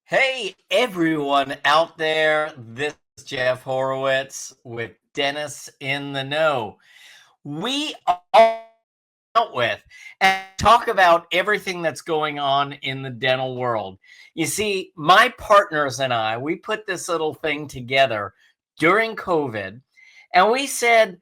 Hey, everyone out there. This is Jeff Horowitz with Dennis in the Know. We are out with and talk about everything that's going on in the dental world. You see, my partners and I, we put this little thing together during COVID, and we said,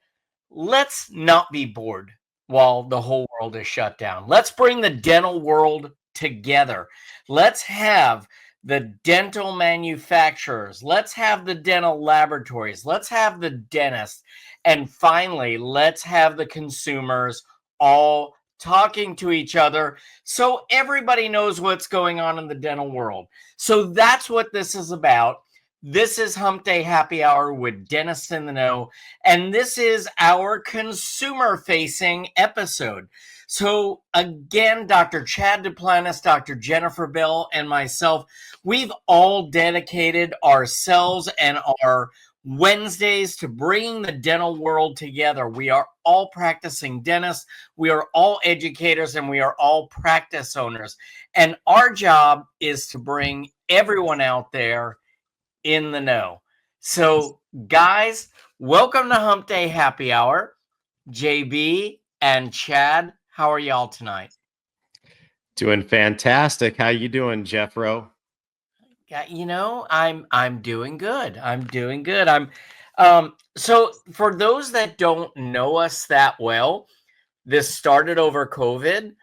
let's not be bored while the whole world is shut down. Let's bring the dental world together. Let's have the dental manufacturers. Let's have the dental laboratories. Let's have the dentists. And finally, let's have the consumers all talking to each other so everybody knows what's going on in the dental world. So that's what this is about. This is Hump Day Happy Hour with Dennis in the Know, and this is our consumer-facing episode. So again, Dr. Chad Duplantis, Dr. Jennifer Bell, and myself, we've all dedicated ourselves and our Wednesdays to bringing the dental world together. We are all practicing dentists, we are all educators, and we are all practice owners. And our job is to bring everyone out there in the know. So, guys, welcome to Hump Day Happy Hour. JB and Chad, how are y'all tonight? Doing fantastic. How you doing, Jeffro? Yeah, I'm doing good. So for those that don't know us that well, this started over COVID,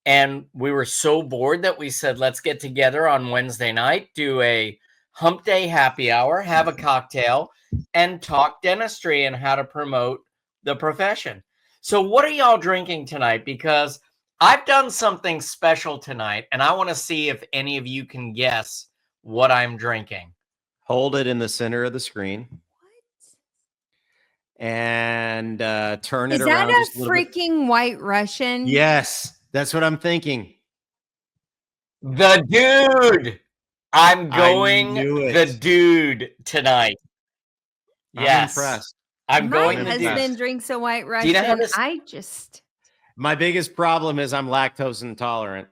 and we were so bored that we said, let's get together on Wednesday night, do a Hump Day Happy Hour, have a cocktail, and talk dentistry and how to promote the profession. So what are y'all drinking tonight? Because I've done something special tonight, and I want to see if any of you can guess what I'm drinking. Hold it in the center of the screen. And turn it around. Is that a freaking White Russian? Yes, that's what I'm thinking. The Dude. I'm going the Dude tonight. Yes. I'm impressed. I'm going My husband drinks a White Russian. You know My biggest problem is I'm lactose intolerant.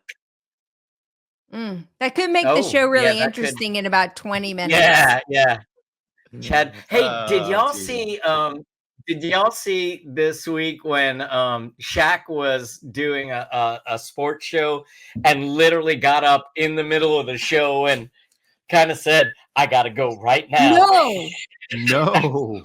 That could make the show really interesting in about 20 minutes. Yeah. Chad, hey, did y'all see this week when Shaq was doing a sports show and literally got up in the middle of the show and kind of said, I gotta go right now? No.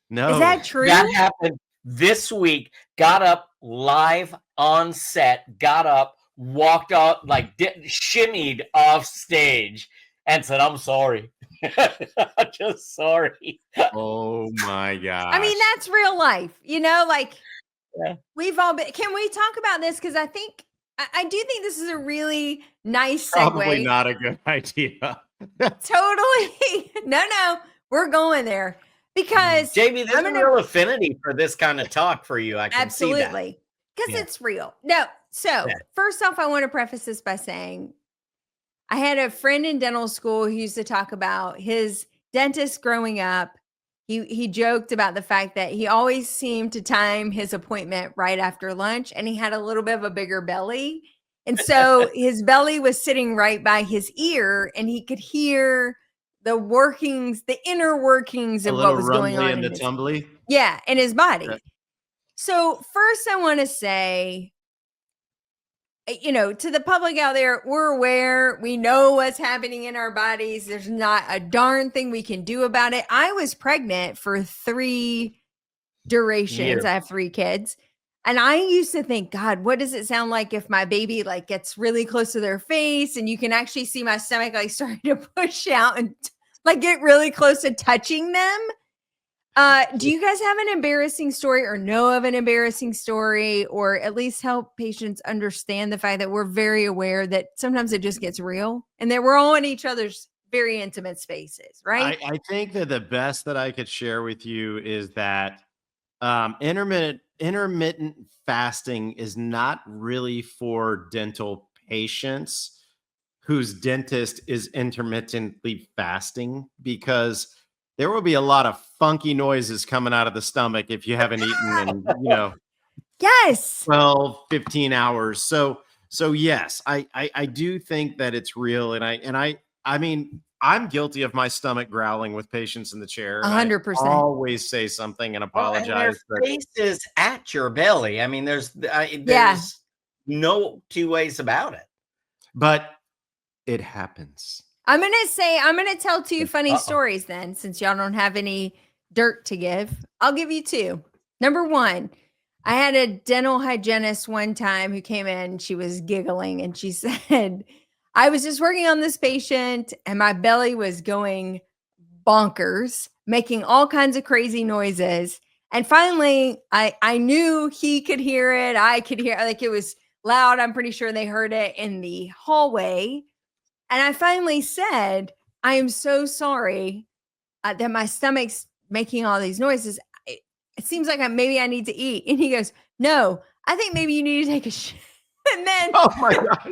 Is that true? That happened this week. Got up live on set, got up, walked off, shimmied off stage and said, I'm sorry. I'm just sorry. Oh my God. I mean, that's real life, we've all been. Can we talk about this? Because I do think this is a really nice segue. Probably not a good idea. Totally. No, we're going there. Because JB, there's a real affinity for this kind of talk for you. I can see that. Absolutely. Because it's real. No. So first off, I want to preface this by saying I had a friend in dental school who used to talk about his dentist growing up. He joked about the fact that he always seemed to time his appointment right after lunch, and he had a little bit of a bigger belly. And so his belly was sitting right by his ear, and he could hear the inner workings of what was going on in the tumbly. Yeah, in his body. Okay. So first I want to say, to the public out there, we're aware, we know what's happening in our bodies. There's not a darn thing we can do about it. I was pregnant for 3 durations. Years. I have 3 kids. And I used to think, God, what does it sound like if my baby gets really close to their face and you can actually see my stomach starting to push out and get really close to touching them? Do you guys have an embarrassing story or know of an embarrassing story, or at least help patients understand the fact that we're very aware that sometimes it just gets real and that we're all in each other's very intimate spaces, right? I think that the best that I could share with you is that intermittent fasting is not really for dental patients whose dentist is intermittently fasting, because there will be a lot of funky noises coming out of the stomach if you haven't eaten in, yes, 12, 15 hours. So yes, I do think that it's real. And I mean, I'm guilty of my stomach growling with patients in the chair. and I 100%. always say something and Well, and their apologize. But face is at your belly. I mean, there's Yeah. no two ways about it. but it happens. I'm gonna tell two funny Uh-oh. stories then, since y'all don't have any dirt to give. I'll give you two. Number one, I had a dental hygienist one time who came in. She was giggling and she said, I was just working on this patient and my belly was going bonkers, making all kinds of crazy noises. And finally, I knew he could hear it. I could hear, like, it was loud. I'm pretty sure they heard it in the hallway. And I finally said, I am so sorry that my stomach's making all these noises. It seems like maybe I need to eat. And he goes, no, I think maybe you need to take a shit. And then Oh my God.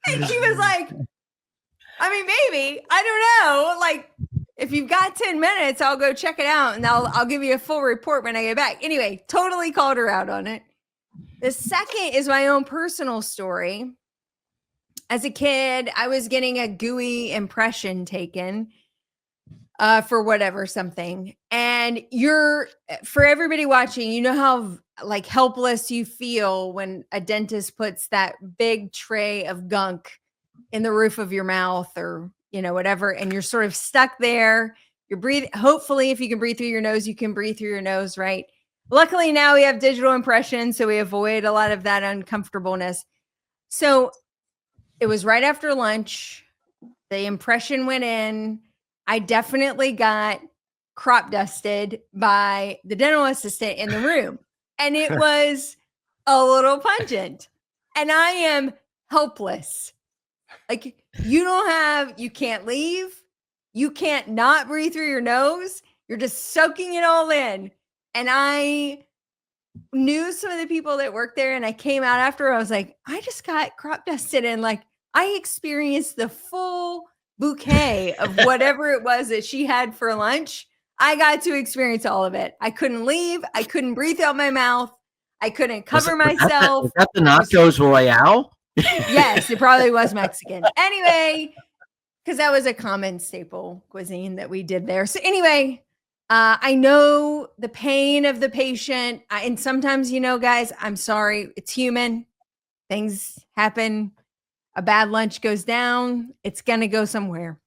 and he was like, I mean, maybe, I don't know. Like, if you've got 10 minutes, I'll go check it out and I'll give you a full report when I get back. Anyway, totally called her out on it. The second is my own personal story. As a kid, I was getting a gooey impression taken for whatever something. And for everybody watching, you know how like helpless you feel when a dentist puts that big tray of gunk in the roof of your mouth or, whatever. And you're sort of stuck there. You're breathing. Hopefully, if you can breathe through your nose, you can breathe through your nose, right? Luckily, now we have digital impressions, so we avoid a lot of that uncomfortableness. So it was right after lunch. The impression went in. I definitely got crop dusted by the dental assistant in the room. And it was a little pungent. And I am helpless. Like, you can't leave. You can't not breathe through your nose. You're just soaking it all in. And I knew some of the people that worked there. And I came out after, I was like, I just got crop dusted. And like, I experienced the full bouquet of whatever it was that she had for lunch. I got to experience all of it. I couldn't leave. I couldn't breathe out my mouth. I couldn't cover myself. Was that the Nachos Royale? Yes, it probably was Mexican. Anyway, because that was a common staple cuisine that we did there. So anyway, I know the pain of the patient. And sometimes, guys, I'm sorry. It's human. Things happen. A bad lunch goes down. It's going to go somewhere.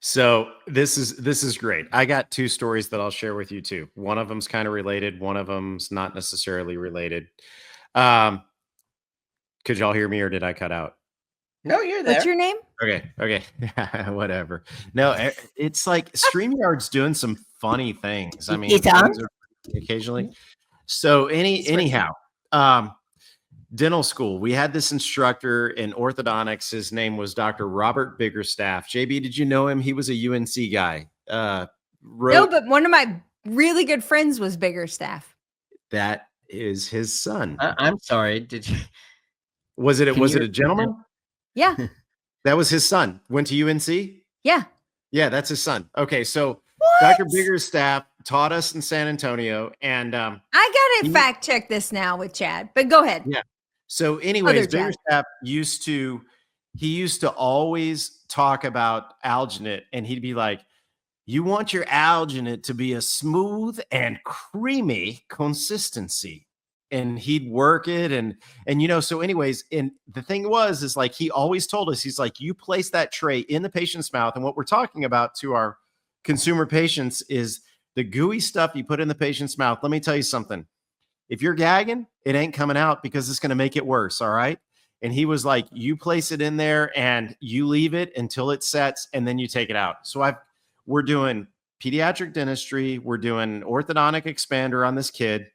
So this is great. I got two stories that I'll share with you too. One of them's kind of related. One of them's not necessarily related. Could y'all hear me or did I cut out? No, you're there. What's your name? Okay. Whatever. No, it's like StreamYard's doing some funny things. I mean, occasionally. So anyhow, dental school. We had this instructor in orthodontics. His name was Dr. Robert Biggerstaff. JB, did you know him? He was a UNC guy. No, but one of my really good friends was Biggerstaff. That is his son. I'm sorry. Did you? Was it a gentleman? Yeah. That was his son. Went to UNC? Yeah. Yeah, that's his son. Okay, so What? Dr. Biggerstaff taught us in San Antonio, and I gotta fact check this now with Chad, but go ahead. Yeah. So, anyways, Biggerstaff used to always talk about alginate, and he'd be like, "You want your alginate to be a smooth and creamy consistency." And he'd work it and so anyways, and the thing is like, he always told us, he's like, you place that tray in the patient's mouth. And what we're talking about to our consumer patients is the gooey stuff you put in the patient's mouth. Let me tell you something. If you're gagging, it ain't coming out because it's going to make it worse. All right. And he was like, you place it in there and you leave it until it sets and then you take it out. So we're doing pediatric dentistry. We're doing orthodontic expander on this kid.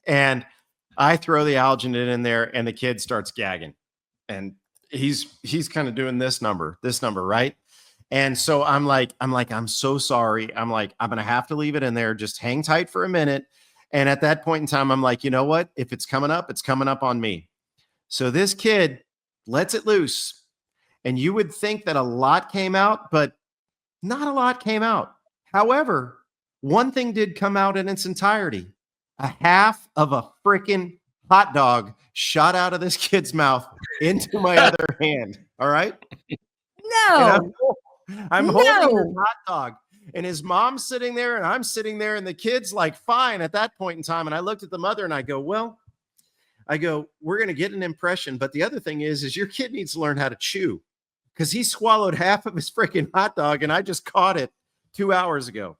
And I throw the alginate in there and the kid starts gagging and he's kind of doing this number, right? And so I'm like, I'm so sorry. I'm like, I'm going to have to leave it in there. Just hang tight for a minute. And at that point in time, I'm like, you know what? If it's coming up on me. So this kid lets it loose. And you would think that a lot came out, but not a lot came out. However, one thing did come out in its entirety. A half of a freaking hot dog shot out of this kid's mouth into my other hand. All right. And No. I'm holding this No. hot dog, and his mom's sitting there, and I'm sitting there, and the kid's like fine at that point in time. And I looked at the mother and I go, well, we're going to get an impression. But the other thing is your kid needs to learn how to chew, because he swallowed half of his freaking hot dog, and I just caught it 2 hours ago.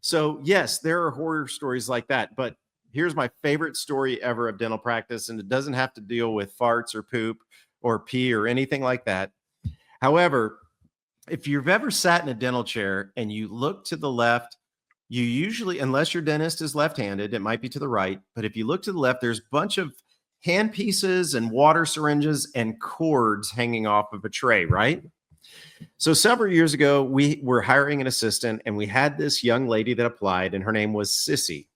So yes, there are horror stories like that. But here's my favorite story ever of dental practice. And it doesn't have to deal with farts or poop or pee or anything like that. However, if you've ever sat in a dental chair and you look to the left, you usually, unless your dentist is left-handed, it might be to the right. But if you look to the left, there's a bunch of hand pieces and water syringes and cords hanging off of a tray, right? So several years ago, we were hiring an assistant, and we had this young lady that applied, and her name was Sissy.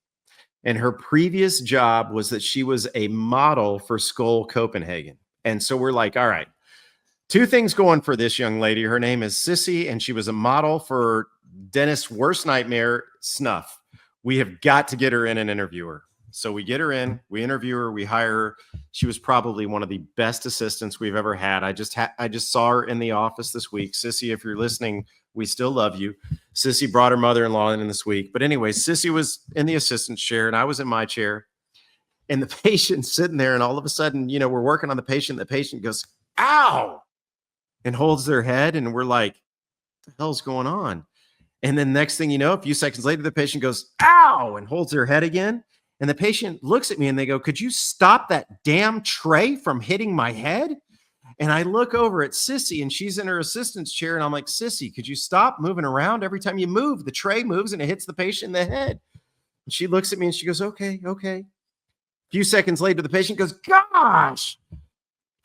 And her previous job was that she was a model for Skull Copenhagen. And so we're like, all right, two things going for this young lady. Her name is Sissy, and she was a model for dentist's worst nightmare, snuff. We have got to get her in and interview her. So we get her in, we interview her, we hire her. She was probably one of the best assistants we've ever had. I just saw her in the office this week. Sissy, if you're listening, we still love you. Sissy brought her mother-in-law in this week. But anyway, Sissy was in the assistant's chair, and I was in my chair. And the patient's sitting there, and all of a sudden, we're working on the patient. The patient goes, ow, and holds their head. And we're like, what the hell's going on? And then next thing you know, a few seconds later, the patient goes, ow, and holds their head again. And the patient looks at me and they go, could you stop that damn tray from hitting my head? And I look over at Sissy, and she's in her assistant's chair. And I'm like, Sissy, could you stop moving around? Every time you move, the tray moves and it hits the patient in the head. And she looks at me and she goes, okay. A few seconds later, the patient goes, gosh.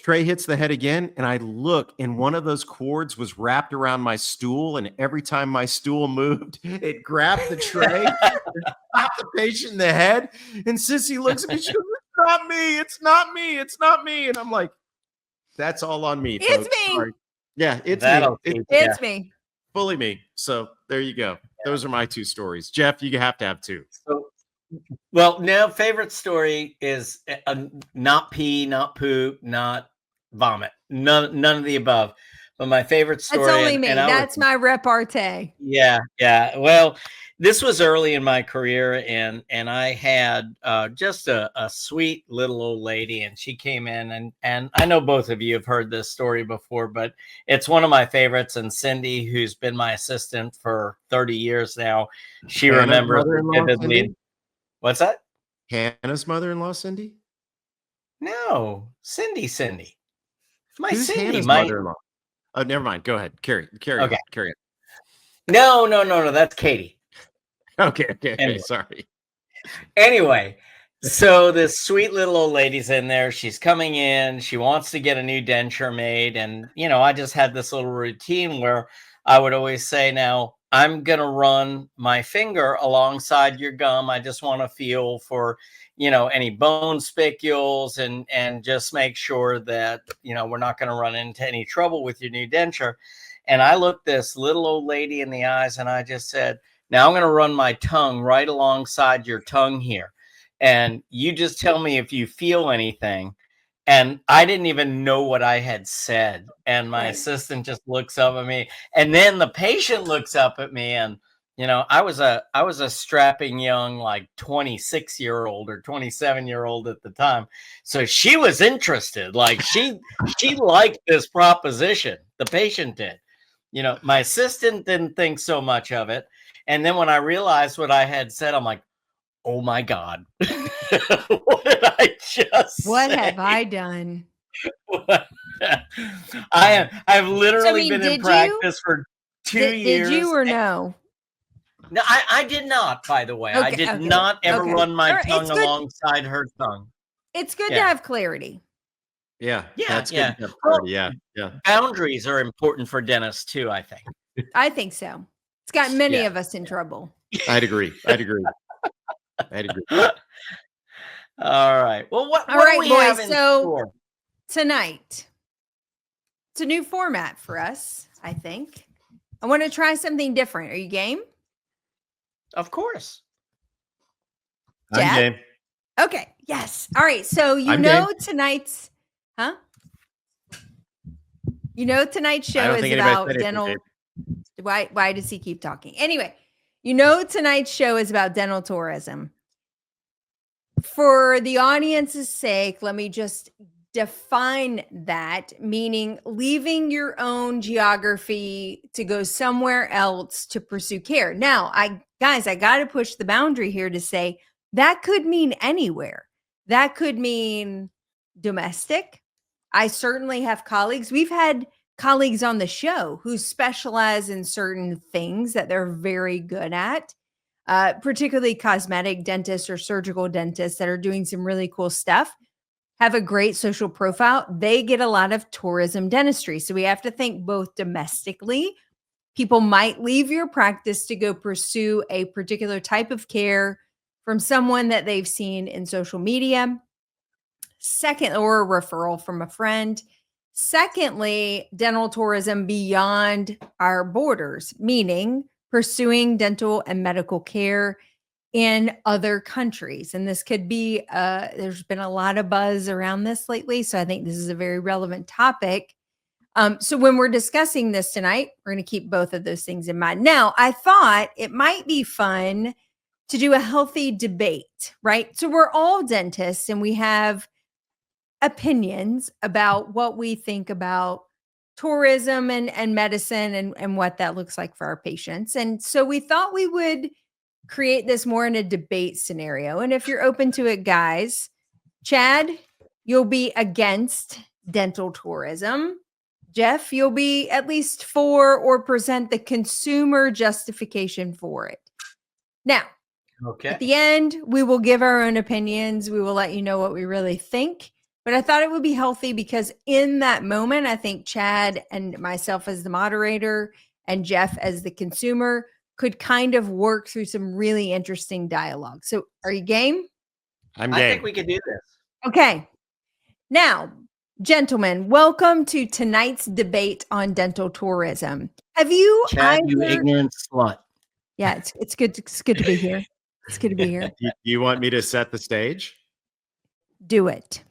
Tray hits the head again, and I look, and one of those cords was wrapped around my stool, and every time my stool moved, it grabbed the tray, stopped the patient in the head, and Sissy looks at me, she goes, it's not me, and I'm like, that's all on me, It's folks. me. Sorry. Yeah, it's That'll me. teach It's ya. me. Fully me. So there you go. Those are my two stories. Jeff, you have to have two. So, well, no, favorite story is not pee, not poop, not vomit, none of the above. But my favorite story, That's only me. and That's my repartee. yeah. Well, this was early in my career, and I had just a sweet little old lady, and she came in, and I know both of you have heard this story before, but it's one of my favorites. And Cindy, who's been my assistant for 30 years now, she Hannah's remembers mother-in-law, vividly. Cindy? What's that? Hannah's mother-in-law, Cindy? No, Cindy. My Who's Cindy, Hannah's my mother-in-law? Oh, never mind. Go ahead. Carry Okay. on. No, that's Katie. Okay. Anyway. Sorry. Anyway, so this sweet little old lady's in there. She's coming in. She wants to get a new denture made. And, I just had this little routine where I would always say, now I'm going to run my finger alongside your gum. I just want to feel for, any bone spicules and just make sure that, we're not going to run into any trouble with your new denture. And I looked this little old lady in the eyes and I just said, now I'm going to run my tongue right alongside your tongue here. And you just tell me if you feel anything. And I didn't even know what I had said. And my assistant just looks up at me. And then the patient looks up at me. And, I was a strapping young, like 26-year-old or 27-year-old at the time. So she was interested. Like she liked this proposition. The patient did. My assistant didn't think so much of it. And then when I realized what I had said, I'm like, oh my God. What did I just What say? have I done? I've literally been in did practice for 2 years. Did you or no? No, I did not, by the way. I Okay, did okay, not ever okay. run my All right, tongue it's good. alongside her tongue. It's good to Yeah. have clarity. Yeah. Yeah, That's yeah. good. Well, Yeah. Boundaries are important for dentists too, I think. I think so. It's got many Yeah. of us in trouble. I'd agree. All right. Well, what All do right, we boys, have in so- store? Tonight, it's a new format for us, I think. I want to try something different. Are you game? Of course. I'm Jeff? game. Okay. Yes. All right. So I'm game. tonight's, huh? Tonight's I show don't is think anybody about said anything, dental. Dave. Why does he keep talking? Anyway, tonight's show is about dental tourism. For the audience's sake, let me just define that, meaning leaving your own geography to go somewhere else to pursue care. Now, I got to push the boundary here to say that could mean anywhere. That could mean domestic. I certainly have colleagues. We've had colleagues on the show who specialize in certain things that they're very good at. Particularly cosmetic dentists or surgical dentists that are doing some really cool stuff, have a great social profile. They get a lot of tourism dentistry. So we have to think both domestically. People might leave your practice to go pursue a particular type of care from someone that they've seen in social media. Second, or a referral from a friend. Secondly, dental tourism beyond our borders, meaning pursuing dental and medical care in other countries. And this could be, there's been a lot of buzz around this lately. So I think this is a very relevant topic. So when we're discussing this tonight, we're going to keep both of those things in mind. Now, I thought it might be fun to do a healthy debate, right? So we're all dentists and we have opinions about what we think about tourism and medicine and what that looks like for our patients. And so we thought we would create this more in a debate scenario. And if you're open to it, guys, Chad, you'll be against dental tourism. Jeff, you'll be at least for or present the consumer justification for it. Now, at the end, we will give our own opinions. We will let you know what we really think. But I thought it would be healthy because in that moment, I think Chad and myself as the moderator and Jeff as the consumer could kind of work through some really interesting dialogue. So are you game? I'm I game. think we could do this. Okay. Now, gentlemen, welcome to tonight's debate on dental tourism. Have you Chad, you ignorant slut. Yeah, it's good. It's good to be here. It's good to be here. You want me to set the stage? Do it.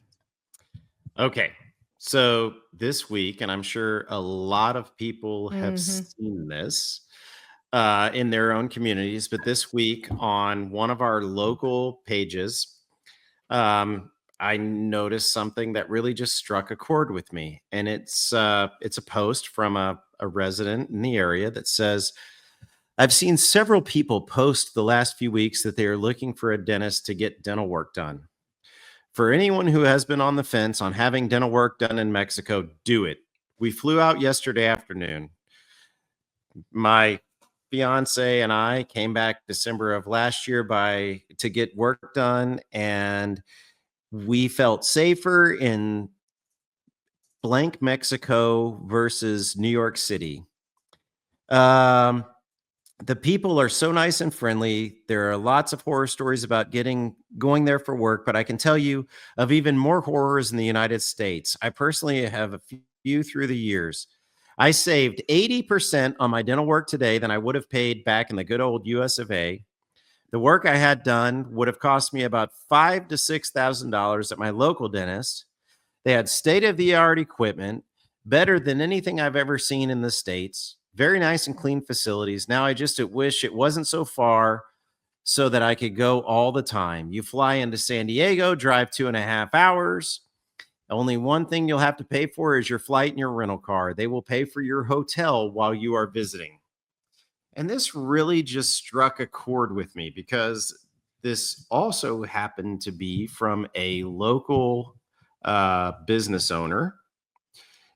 Okay. So this week, and I'm sure a lot of people have seen this in their own communities, but this week on one of our local pages, I noticed something that really just struck a chord with me. And it's a post from a resident in the area that says, I've seen several people post the last few weeks that they are looking for a dentist to get dental work done. For anyone who has been on the fence on having dental work done in Mexico, do it. We flew out yesterday afternoon. My fiance and I came back December of last year to get work done, and we felt safer in blank Mexico versus New York City. The people are so nice and friendly. There are lots of horror stories about going there for work, but I can tell you of even more horrors in the United States. I personally have a few through the years. I saved 80% on my dental work today than I would have paid back in the good old US of A. The work I had done would have cost me about $5,000 to $6,000 at my local dentist. They had state-of-the-art equipment, better than anything I've ever seen in the States. Very nice and clean facilities. Now I just wish it wasn't so far so that I could go all the time. You fly into San Diego, drive 2.5 hours. Only one thing you'll have to pay for is your flight and your rental car. They will pay for your hotel while you are visiting. And this really just struck a chord with me because this also happened to be from a local business owner.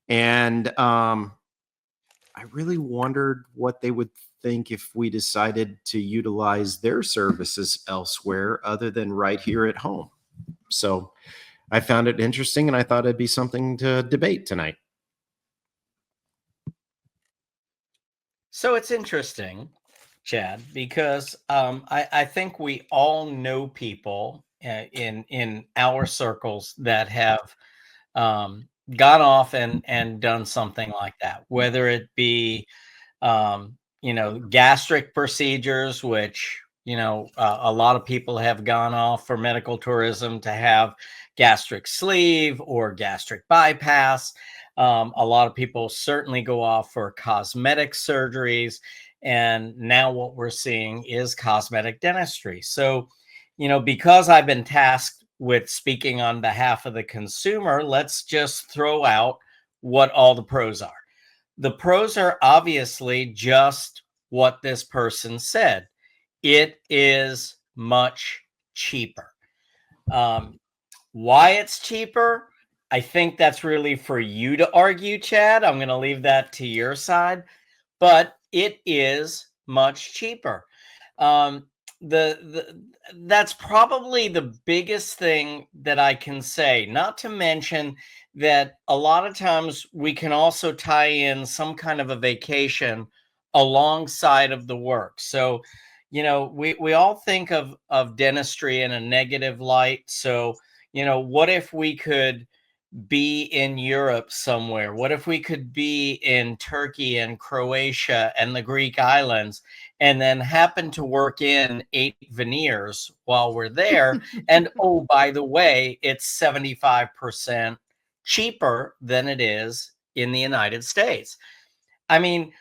And I really wondered what they would think if we decided to utilize their services elsewhere other than right here at home. So I found it interesting and I thought it'd be something to debate tonight. So it's interesting, Chad, because I think we all know people in our circles that have gone off and done something like that, whether it be gastric procedures, which a lot of people have gone off for medical tourism to have gastric sleeve or gastric bypass. A lot of people certainly go off for cosmetic surgeries. And now what we're seeing is cosmetic dentistry. So, because I've been tasked with speaking on behalf of the consumer, let's just throw out what all the pros are. The pros are obviously just what this person said. It is much cheaper. Why it's cheaper, I think that's really for you to argue, Chad. I'm going to leave that to your side, but it is much cheaper. That's probably the biggest thing that I can say, not to mention that a lot of times we can also tie in some kind of a vacation alongside of the work. So, we all think of dentistry in a negative light. So, what if we could be in Europe somewhere? What if we could be in Turkey and Croatia and the Greek islands and then happen to work in 8 veneers while we're there? And oh, by the way, it's 75% cheaper than it is in the United States. I mean,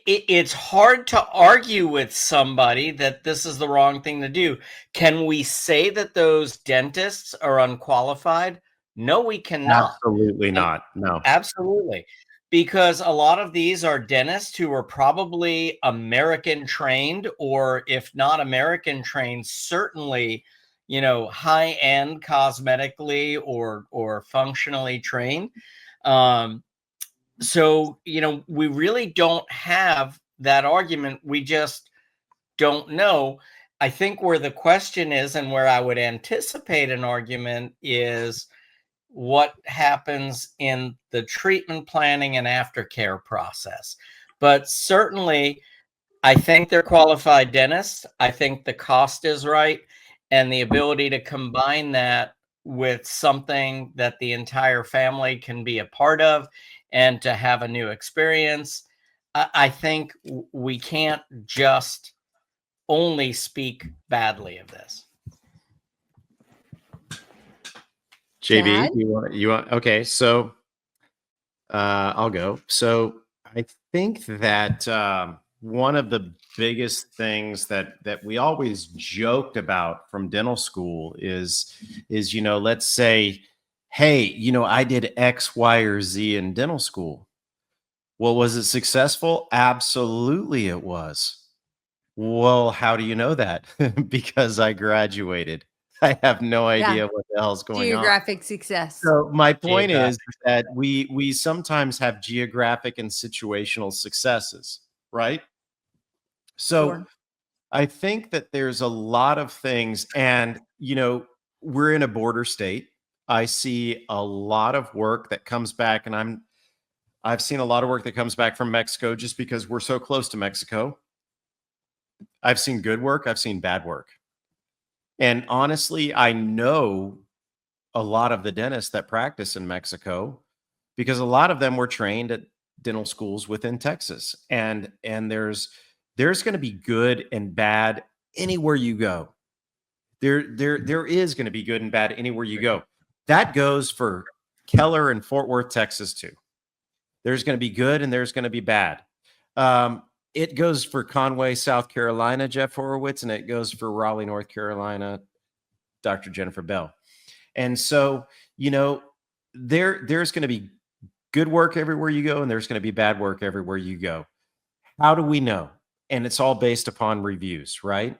it's hard to argue with somebody that this is the wrong thing to do. Can we say that those dentists are unqualified? No, we cannot. Absolutely not. No. Absolutely. Because a lot of these are dentists who are probably American trained, or if not American trained, certainly, high end cosmetically or functionally trained. So, we really don't have that argument. We just don't know. I think where the question is, and where I would anticipate an argument, is what happens in the treatment planning and aftercare process. But certainly, I think they're qualified dentists. I think the cost is right. And the ability to combine that with something that the entire family can be a part of and to have a new experience. I think we can't just only speak badly of this. JB, Chad? you want, okay. So, I'll go. So I think that, one of the biggest things that we always joked about from dental school is, let's say, hey, I did X, Y, or Z in dental school. Well, was it successful? Absolutely it was. Well, how do you know that? Because I graduated. I have no idea what the hell's going on. Geographic success. So my point is that we sometimes have geographic and situational successes, right? So Sure. I think that there's a lot of things, and we're in a border state. I see a lot of work that comes back, and I've seen a lot of work that comes back from Mexico just because we're so close to Mexico. I've seen good work, I've seen bad work. And honestly, I know a lot of the dentists that practice in Mexico because a lot of them were trained at dental schools within Texas. And there's going to be good and bad anywhere you go. There is going to be good and bad anywhere you go. That goes for Keller and Fort Worth, Texas too. There's going to be good and there's going to be bad. It goes for Conway, South Carolina, Jeff Horowitz, and it goes for Raleigh, North Carolina, Dr. Jennifer Bell. And so, there's going to be good work everywhere you go, and there's going to be bad work everywhere you go. How do we know? And it's all based upon reviews, right?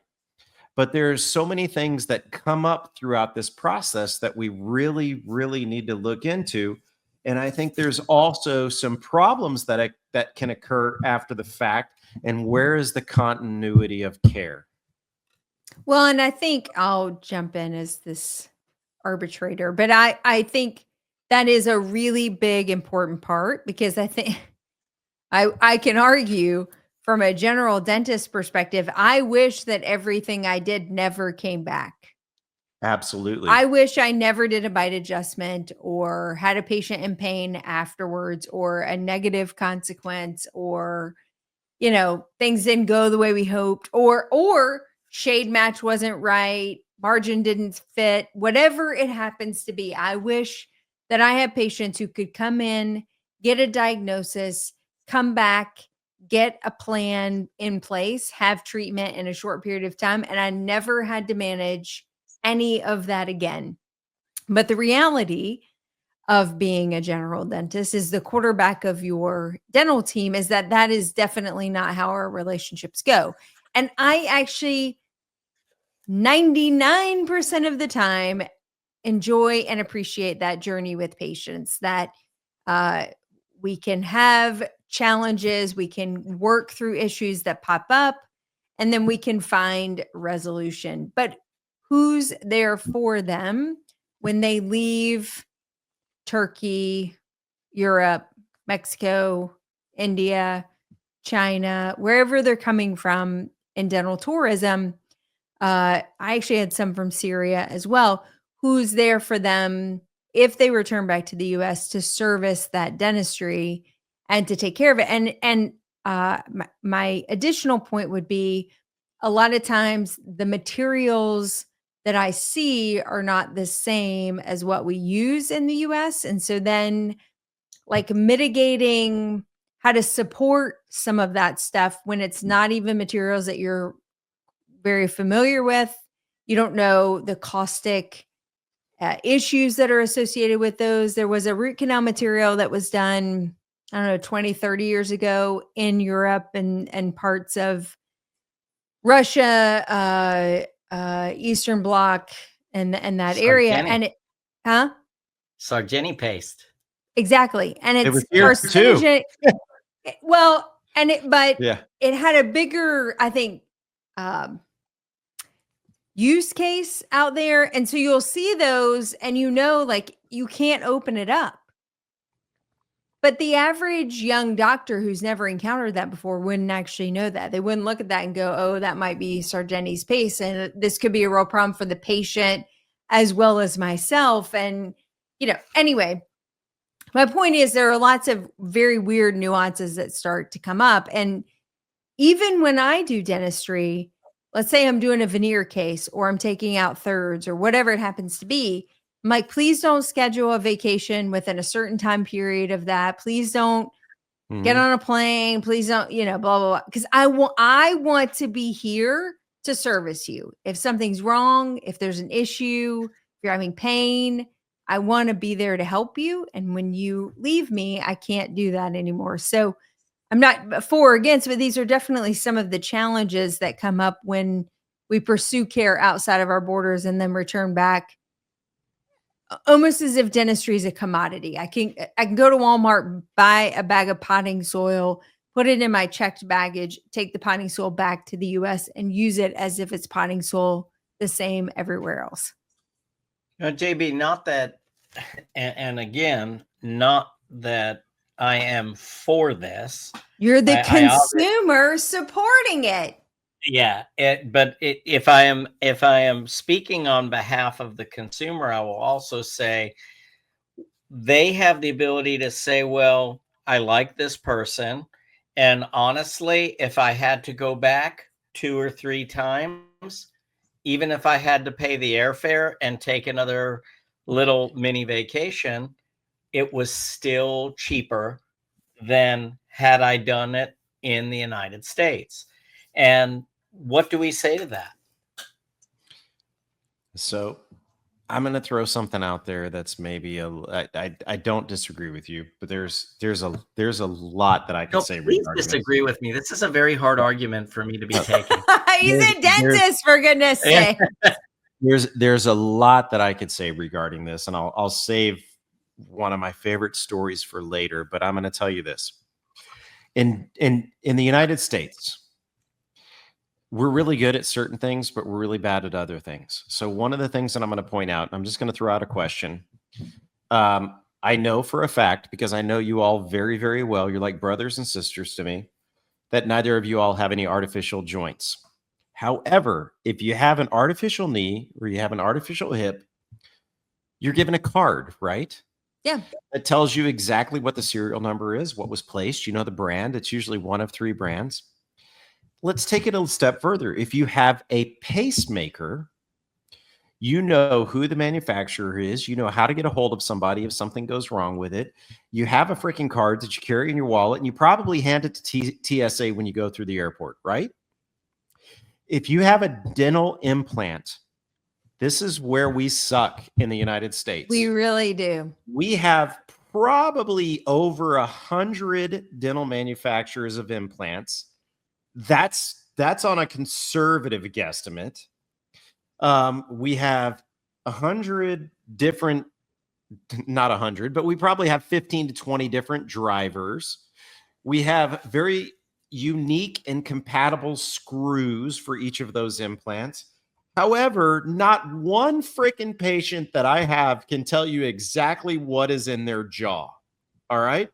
But there's so many things that come up throughout this process that we really, really need to look into. And I think there's also some problems that can occur after the fact. And where is the continuity of care? Well, and I think I'll jump in as this arbitrator, but I think that is a really big, important part, because I think I can argue from a general dentist perspective, I wish that everything I did never came back. Absolutely. I wish I never did a bite adjustment or had a patient in pain afterwards or a negative consequence or things didn't go the way we hoped, or shade match wasn't right, margin didn't fit, whatever it happens to be. I wish that I have patients who could come in, get a diagnosis, come back, get a plan in place, have treatment in a short period of time, and I never had to manage any of that again. But the reality of being a general dentist is the quarterback of your dental team is that is definitely not how our relationships go. And I actually 99% of the time enjoy and appreciate that journey with patients, that we can have challenges, we can work through issues that pop up, and then we can find resolution. But who's there for them when they leave Turkey, Europe, Mexico, India, China, wherever they're coming from in dental tourism? I actually had some from Syria as well. Who's there for them if they return back to the US to service that dentistry and to take care of it? And my additional point would be, a lot of times the materials that I see are not the same as what we use in the US. And so then, like, mitigating how to support some of that stuff when it's not even materials that you're very familiar with. You don't know the caustic issues that are associated with those. There was a root canal material that was done, I don't know, 20, 30 years ago in Europe and parts of Russia, Eastern Bloc, and that area. Sargeni. And huh? Sargeni paste. Exactly. And It was it's here too. carcinogenic. Well, but Yeah. it had a bigger, I think, use case out there. And so you'll see those and like, you can't open it up. But the average young doctor who's never encountered that before wouldn't actually know that. They wouldn't look at that and go, oh, that might be Sargeni's paste. And this could be a real problem for the patient as well as myself. And, anyway, my point is there are lots of very weird nuances that start to come up. And even when I do dentistry, let's say I'm doing a veneer case or I'm taking out thirds or whatever it happens to be, I'm like, please don't schedule a vacation within a certain time period of that. Please don't get on a plane. Please don't, blah, blah, blah. Because I want to be here to service you. If something's wrong, if there's an issue, if you're having pain, I want to be there to help you. And when you leave me, I can't do that anymore. So I'm not for or against, but these are definitely some of the challenges that come up when we pursue care outside of our borders and then return back, almost as if dentistry is a commodity. I can go to Walmart, buy a bag of potting soil, put it in my checked baggage, take the potting soil back to the US and use it as if it's potting soil the same everywhere else. JB, not that, and again, not that I am for this. You're the consumer supporting it. Yeah, if I am speaking on behalf of the consumer, I will also say they have the ability to say, well, I like this person. And honestly, if I had to go back 2 or 3 times, even if I had to pay the airfare and take another little mini vacation, it was still cheaper than had I done it in the United States. And what do we say to that? So I'm going to throw something out there that's maybe I don't disagree with you, but there's a lot that I could say. Please disagree with me. This is a very hard argument for me to be taking. He's a dentist, for goodness sake. There's a lot that I could say regarding this, and I'll save one of my favorite stories for later. But I'm going to tell you this: in the United States, we're really good at certain things, but we're really bad at other things. So one of the things that I'm going to point out, I'm just going to throw out a question. I know for a fact, because I know you all very, very well, you're like brothers and sisters to me, that neither of you all have any artificial joints. However, if you have an artificial knee or you have an artificial hip, you're given a card, right? Yeah. It tells you exactly what the serial number is, what was placed. You know the brand. It's usually one of 3 brands. Let's take it a step further. If you have a pacemaker, you know who the manufacturer is. You know how to get a hold of somebody if something goes wrong with it. You have a freaking card that you carry in your wallet, and you probably hand it to TSA when you go through the airport, right? If you have a dental implant, this is where we suck in the United States. We really do. We have probably over 100 dental manufacturers of implants. That's on a conservative guesstimate. We have 100 different, not 100, but we probably have 15 to 20 different drivers. We have very unique and compatible screws for each of those implants. However, not one freaking patient that I have can tell you exactly what is in their jaw. All right.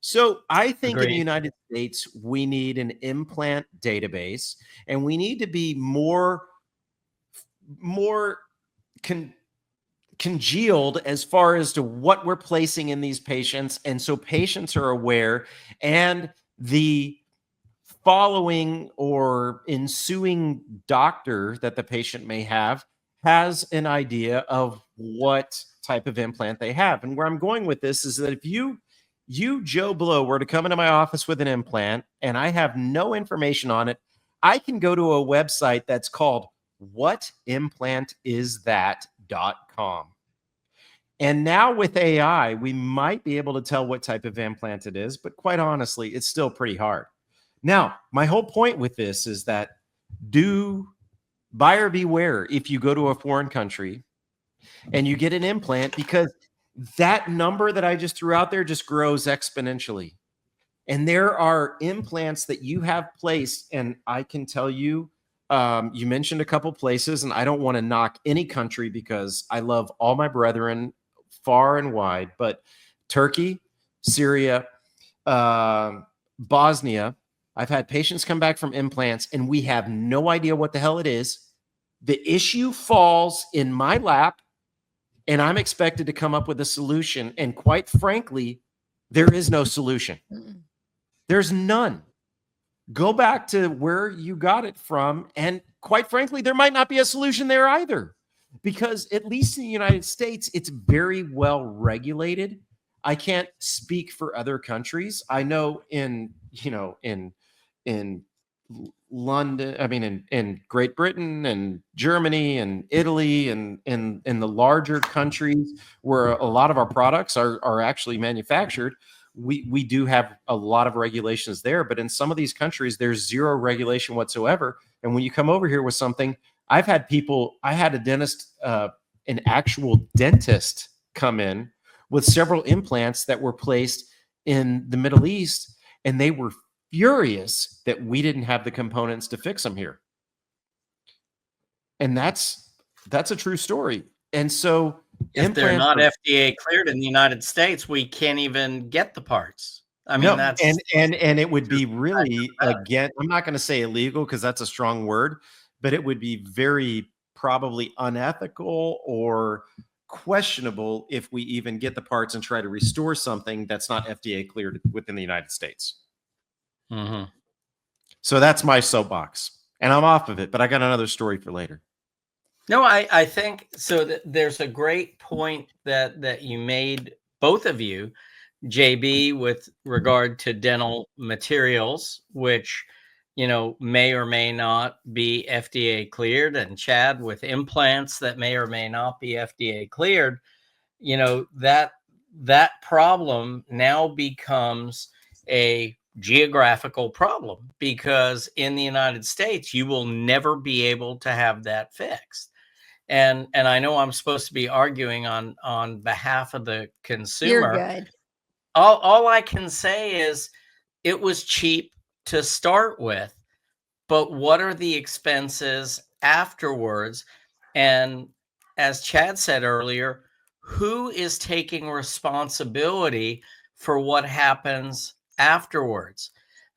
So I think in the Agreed. United States, we need an implant database, and we need to be more congealed as far as to what we're placing in these patients. And so patients are aware, and the following or ensuing doctor that the patient may have has an idea of what type of implant they have. And where I'm going with this is that if you Joe Blow were to come into my office with an implant and I have no information on it, I can go to a website that's called whatimplantisThat.com. And now with AI, we might be able to tell what type of implant it is, but quite honestly, it's still pretty hard. Now, my whole point with this is that do buyer beware if you go to a foreign country and you get an implant, because that number that I just threw out there just grows exponentially. And there are implants that you have placed, and I can tell you, you mentioned a couple places, and I don't want to knock any country because I love all my brethren far and wide, but Turkey, Syria, Bosnia, I've had patients come back from implants and we have no idea what the hell it is. The issue falls in my lap and I'm expected to come up with a solution. And quite frankly, there is no solution. There's none. Go back to where you got it from. And quite frankly, there might not be a solution there either, because at least in the United States, it's very well regulated. I can't speak for other countries. I know in London, I mean, in Great Britain and Germany and Italy and in the larger countries where a lot of our products are actually manufactured, we do have a lot of regulations there. But in some of these countries, there's zero regulation whatsoever. And when you come over here with something, I had a dentist, an actual dentist come in with several implants that were placed in the Middle East, and they were furious that we didn't have the components to fix them here. And that's a true story. And so if they're not FDA cleared in the United States, we can't even get the parts. I mean, no, that's and it would be really, again, I'm not going to say illegal because that's a strong word, but it would be very probably unethical or questionable if we even get the parts and try to restore something that's not FDA cleared within the United States. Mm-hmm. So that's my soapbox, and I'm off of it, but I got another story for later. No, I think so. There's a great point that you made, both of you, JB, with regard to dental materials, which, may or may not be FDA cleared, and Chad with implants that may or may not be FDA cleared. That problem now becomes a geographical problem, because in the United States, you will never be able to have that fixed. And I know I'm supposed to be arguing on behalf of the consumer. You're good. All I can say is it was cheap to start with, but what are the expenses afterwards? And as Chad said earlier, who is taking responsibility for what happens afterwards?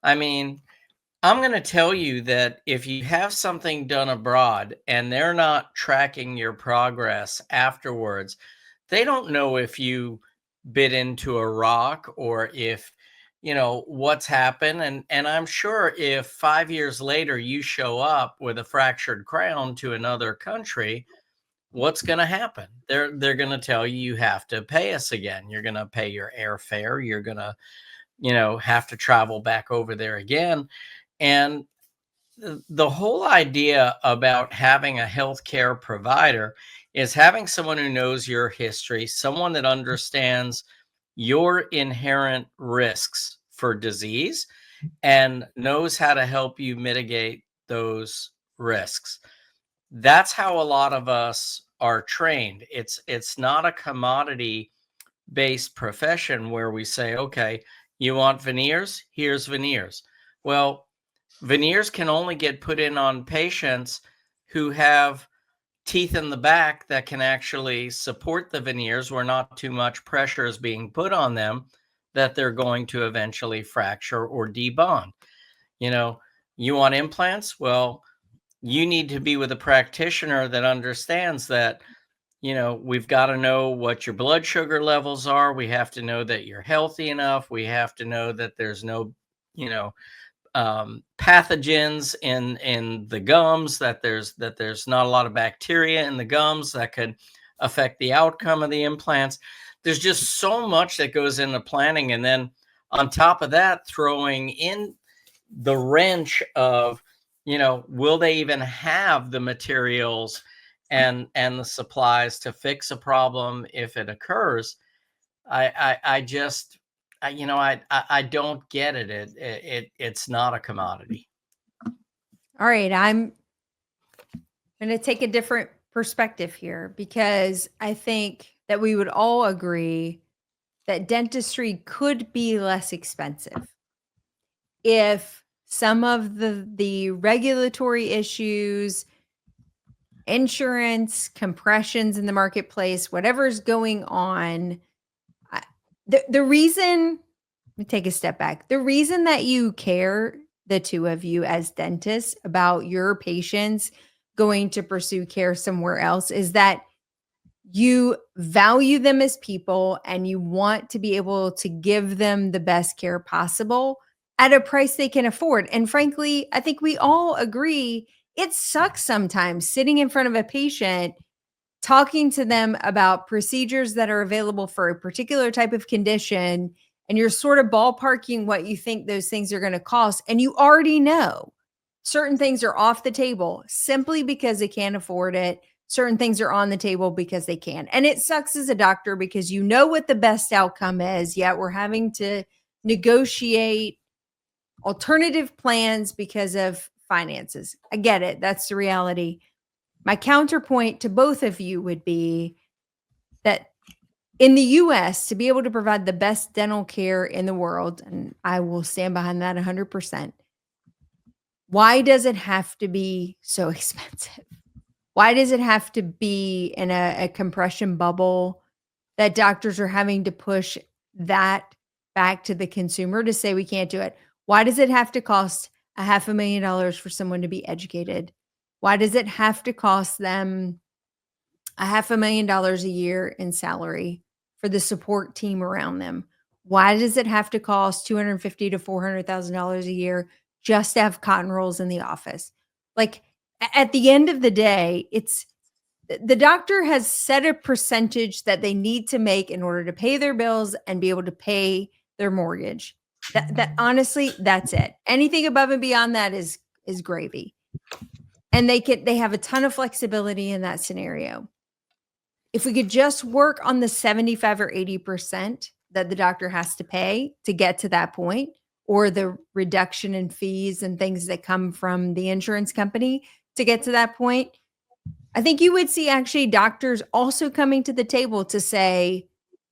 I mean, I'm going to tell you that if you have something done abroad and they're not tracking your progress afterwards, they don't know if you bit into a rock, or if, what's happened. And I'm sure if 5 years later you show up with a fractured crown to another country, what's going to happen? They're going to tell you, you have to pay us again. You're going to pay your airfare. You're going to, have to travel back over there again. And the whole idea about having a healthcare provider is having someone who knows your history, someone that understands your inherent risks for disease and knows how to help you mitigate those risks. That's how a lot of us are trained. It's not a commodity based profession where we say, okay, you want veneers? Here's veneers. Well, veneers can only get put in on patients who have teeth in the back that can actually support the veneers, where not too much pressure is being put on them that they're going to eventually fracture or debond. You want implants? Well, you need to be with a practitioner that understands that, we've got to know what your blood sugar levels are. We have to know that you're healthy enough. We have to know that there's no, pathogens in the gums, that there's not a lot of bacteria in the gums that could affect the outcome of the implants. There's just so much that goes into planning. And then on top of that, throwing in the wrench of, will they even have the materials and the supplies to fix a problem if it occurs? I just, I don't get it. It's not a commodity. All right, I'm going to take a different perspective here, because I think that we would all agree that dentistry could be less expensive if some of the regulatory issues, insurance, compressions in the marketplace, whatever's going on, the reason, let me take a step back. The reason that you care, the two of you as dentists, about your patients going to pursue care somewhere else is that you value them as people and you want to be able to give them the best care possible at a price they can afford. And frankly, I think we all agree it sucks sometimes sitting in front of a patient, talking to them about procedures that are available for a particular type of condition, and you're sort of ballparking what you think those things are going to cost. And you already know certain things are off the table simply because they can't afford it. Certain things are on the table because they can. And it sucks as a doctor because you know what the best outcome is, yet we're having to negotiate alternative plans because of finances. I get it. That's the reality. My counterpoint to both of you would be that in the US, to be able to provide the best dental care in the world, and I will stand behind that 100%, why does it have to be so expensive? Why does it have to be in a compression bubble that doctors are having to push that back to the consumer to say we can't do it? Why does it have to cost $500,000 for someone to be educated? Why does it have to cost them $500,000 a year in salary for the support team around them? Why does it have to cost $250,000 to $400,000 a year just to have cotton rolls in the office? Like, at the end of the day, it's the doctor has set a percentage that they need to make in order to pay their bills and be able to pay their mortgage. That honestly, that's it. Anything above and beyond that is gravy. And they have a ton of flexibility in that scenario. If we could just work on the 75 or 80% that the doctor has to pay to get to that point, or the reduction in fees and things that come from the insurance company to get to that point, I think you would see actually doctors also coming to the table to say,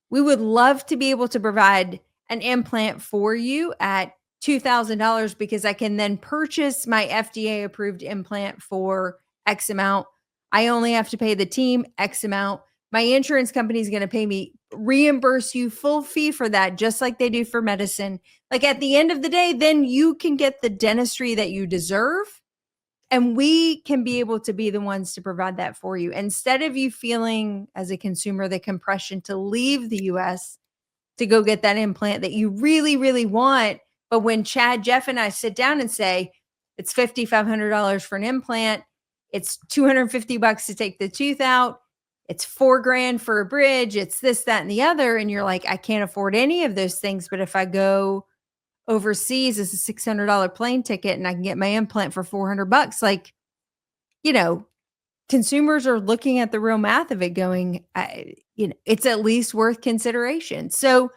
we would love to be able to provide an implant for you at $2,000 because I can then purchase my FDA approved implant for X amount. I only have to pay the team X amount. My insurance company is going to pay me, reimburse you full fee for that, just like they do for medicine. Like, at the end of the day, then you can get the dentistry that you deserve. And we can be able to be the ones to provide that for you. Instead of you feeling as a consumer the compression to leave the US to go get that implant that you really, really want. But when Chad, Jeff, and I sit down and say, it's $5,500 for an implant, it's $250 to take the tooth out, it's $4,000 for a bridge, it's this, that, and the other. And you're like, I can't afford any of those things. But if I go overseas, it's a $600 plane ticket and I can get my implant for $400, like, you know, consumers are looking at the real math of it going, it's at least worth consideration. So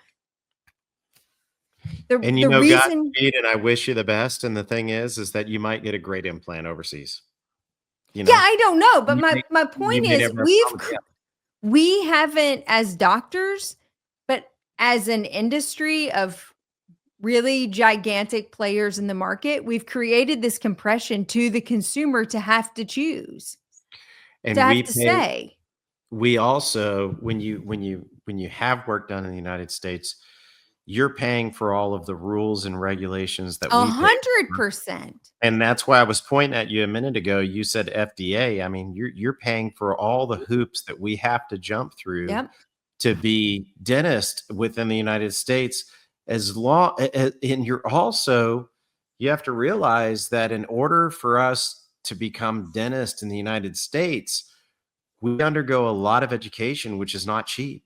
the reason, Godspeed, and I wish you the best. And the thing is that you might get a great implant overseas. Yeah, I don't know. But my point is we haven't, as doctors, but as an industry of really gigantic players in the market, we've created this compression to the consumer to have to choose. And to have to say. We also, when you have work done in the United States, you're paying for all of the rules and regulations that 100%. And that's why I was pointing at you a minute ago. You said FDA. I mean, you're paying for all the hoops that we have to jump through to be dentist within the United States. As long, and you have to realize that in order for us to become dentists in the United States, we undergo a lot of education, which is not cheap.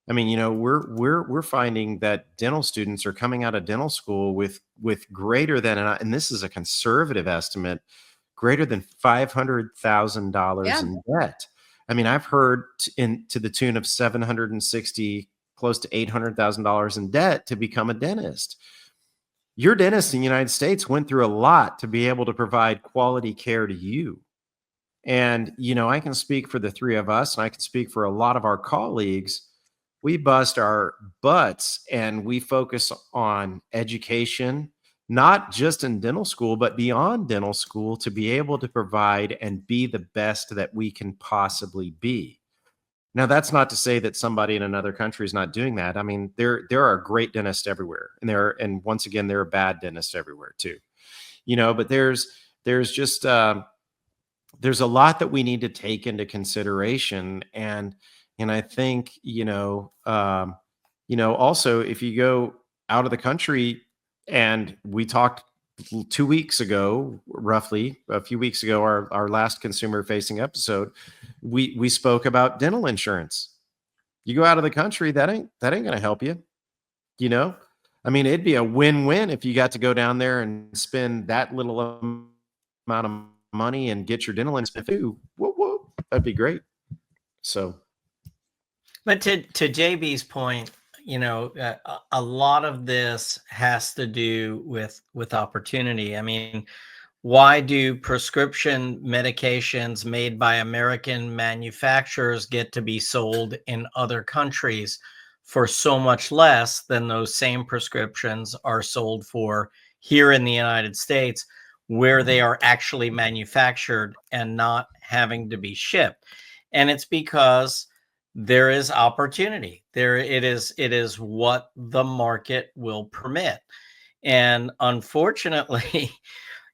I mean, we're finding that dental students are coming out of dental school with greater than, and this is a conservative estimate, greater than $500,000 in debt. I mean, I've heard to the tune of $760, close to $800,000 in debt to become a dentist. Your dentist in the United States went through a lot to be able to provide quality care to you. And, I can speak for the three of us, and I can speak for a lot of our colleagues. We bust our butts and we focus on education, not just in dental school, but beyond dental school, to be able to provide and be the best that we can possibly be. Now, that's not to say that somebody in another country is not doing that. I mean, there are great dentists everywhere, and once again, there are bad dentists everywhere too. But there's just there's a lot that we need to take into consideration, and I think also, if you go out of the country, and we talked 2 weeks ago, roughly a few weeks ago, our last consumer facing episode, we spoke about dental insurance. You go out of the country, that ain't going to help you. I mean, it'd be a win-win if you got to go down there and spend that little amount of money and get your dental insurance. Whoa, that'd be great. So, but to JB's point, a lot of this has to do with opportunity. I mean, why do prescription medications made by American manufacturers get to be sold in other countries for so much less than those same prescriptions are sold for here in the United States, where they are actually manufactured and not having to be shipped? And it's because there is opportunity. It is what the market will permit. And unfortunately,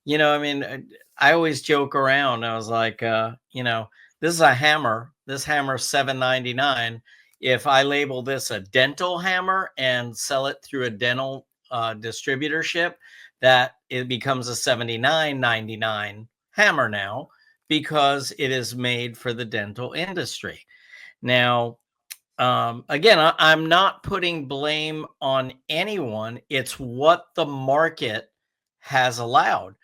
I mean, I always joke around. I was like, this is a hammer. This hammer is $7.99. If I label this a dental hammer and sell it through a dental distributorship, that it becomes a $79.99 hammer now, because it is made for the dental industry. Now, again, I'm not putting blame on anyone. It's what the market has allowed.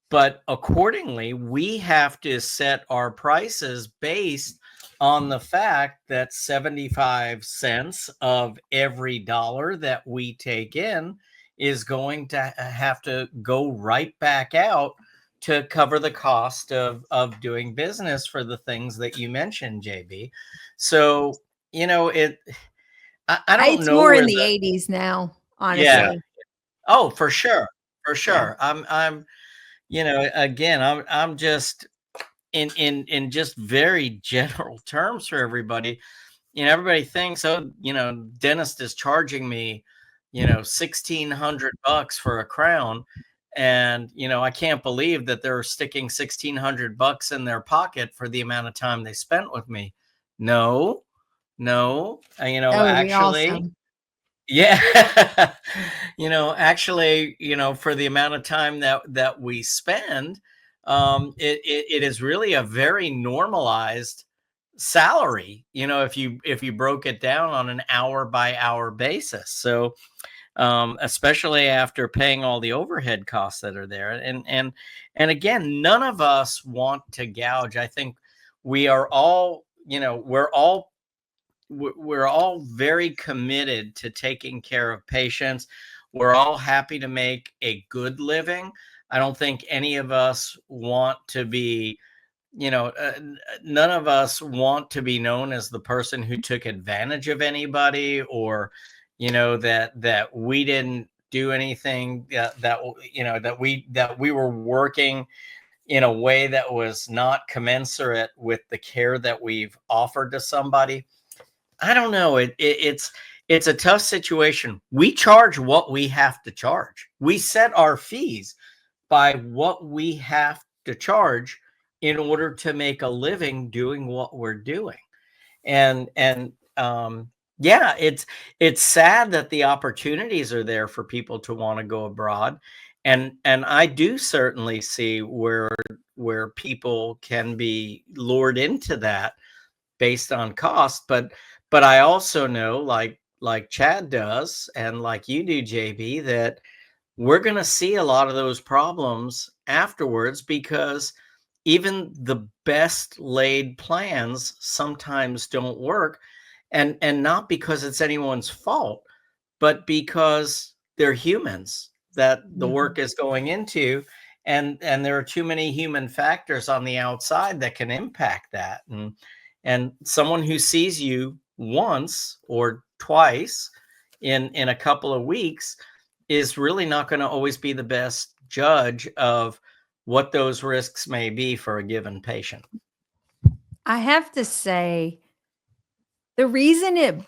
But accordingly, we have to set our prices based on the fact that 75 cents of every dollar that we take in is going to have to go right back out to cover the cost of doing business for the things that you mentioned, JB. So, I don't know. It's more in the 80s now, honestly. Yeah. Oh, for sure. For sure. Yeah. Again, I'm just in just very general terms for everybody. Everybody thinks, dentist is charging me, $1,600 for a crown. And, I can't believe that they're sticking $1,600 in their pocket for the amount of time they spent with me. No, actually, awesome. Yeah. Actually, for the amount of time that we spend, it is really a very normalized salary, if you broke it down on an hour by hour basis. So, especially after paying all the overhead costs that are there. And again, none of us want to gouge. I think we are all, we're all very committed to taking care of patients. We're all happy to make a good living. I don't think any of us want to be, none of us want to be known as the person who took advantage of anybody, or, that we didn't do anything, that we were working in a way that was not commensurate with the care that we've offered to somebody. I don't know. It's a tough situation. We charge what we have to charge. We set our fees by what we have to charge in order to make a living doing what we're doing. And yeah, it's sad that the opportunities are there for people to want to go abroad. And I do certainly see where people can be lured into that based on cost, but I also know, like Chad does and like you do, JB, that we're going to see a lot of those problems afterwards, because even the best laid plans sometimes don't work, and not because it's anyone's fault, but because they're humans that the work is going into, and there are too many human factors on the outside that can impact that. And someone who sees you once or twice in a couple of weeks is really not going to always be the best judge of what those risks may be for a given patient. I have to say, the reason